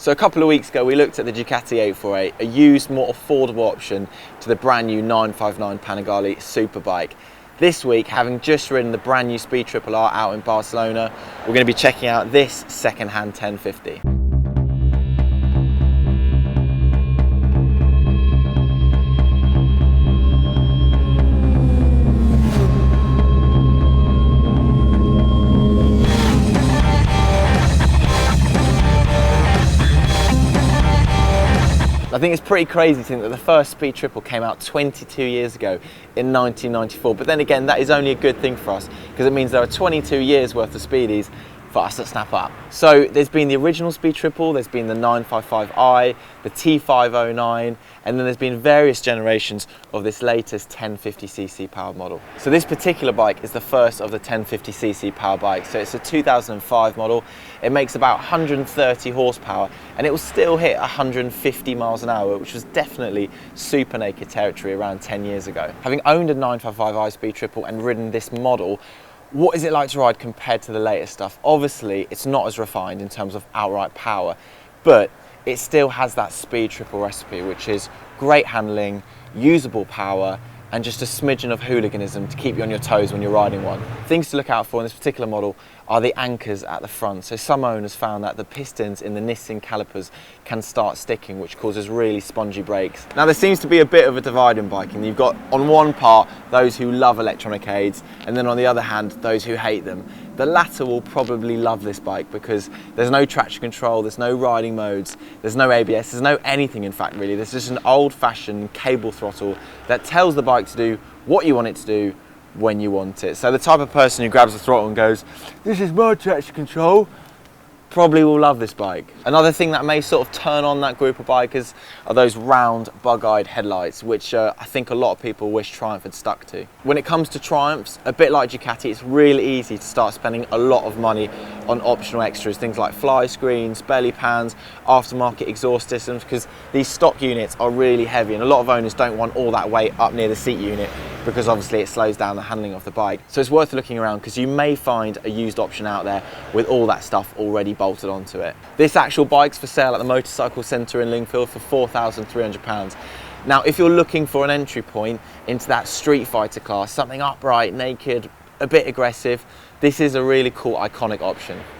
So a couple of weeks ago we looked at the Ducati 848, a used, more affordable option to the brand new 959 Panigale Superbike. This week, having just ridden the brand new Speed Triple R out in Barcelona, we're going to be checking out this second-hand 1050. I think it's pretty crazy to think that the first Speed Triple came out 22 years ago in 1994, but then again that is only a good thing for us because it means there are 22 years worth of Speedies for us to snap up. So there's been the original Speed Triple, there's been the 955i, the T509, and then there's been various generations of this latest 1050cc powered model. So this particular bike is the first of the 1050cc power bikes. So it's a 2005 model. It makes about 130 horsepower and it will still hit 150 miles an hour, which was definitely super naked territory around 10 years ago. Having owned a 955i Speed Triple and ridden this model, what is it like to ride compared to the latest stuff? Obviously, it's not as refined in terms of outright power, but it still has that Speed Triple recipe, which is great handling, usable power, and just a smidgen of hooliganism to keep you on your toes when you're riding one. Things to look out for in this particular model are the anchors at the front. So some owners found that the pistons in the Nissan calipers can start sticking, which causes really spongy brakes. Now there seems to be a bit of a divide in biking. You've got on one part those who love electronic aids, and then on the other hand those who hate them. The latter will probably love this bike because there's no traction control, there's no riding modes, there's no ABS, there's no anything in fact really. There's just an old-fashioned cable throttle that tells the bike to do what you want it to do when you want it. So the type of person who grabs the throttle and goes, "This is my traction control," probably will love this bike. Another thing that may sort of turn on that group of bikers are those round bug-eyed headlights, which I think a lot of people wish Triumph had stuck to. When it comes to Triumphs, a bit like Ducati, it's really easy to start spending a lot of money on optional extras, things like fly screens, belly pans, aftermarket exhaust systems, because these stock units are really heavy and a lot of owners don't want all that weight up near the seat unit because obviously it slows down the handling of the bike. So it's worth looking around because you may find a used option out there with all that stuff already bolted onto it. This actual bike's for sale at the Motorcycle Centre in Lingfield for £4,300. Now, if you're looking for an entry point into that street fighter class, something upright, naked, a bit aggressive, this is a really cool, iconic option.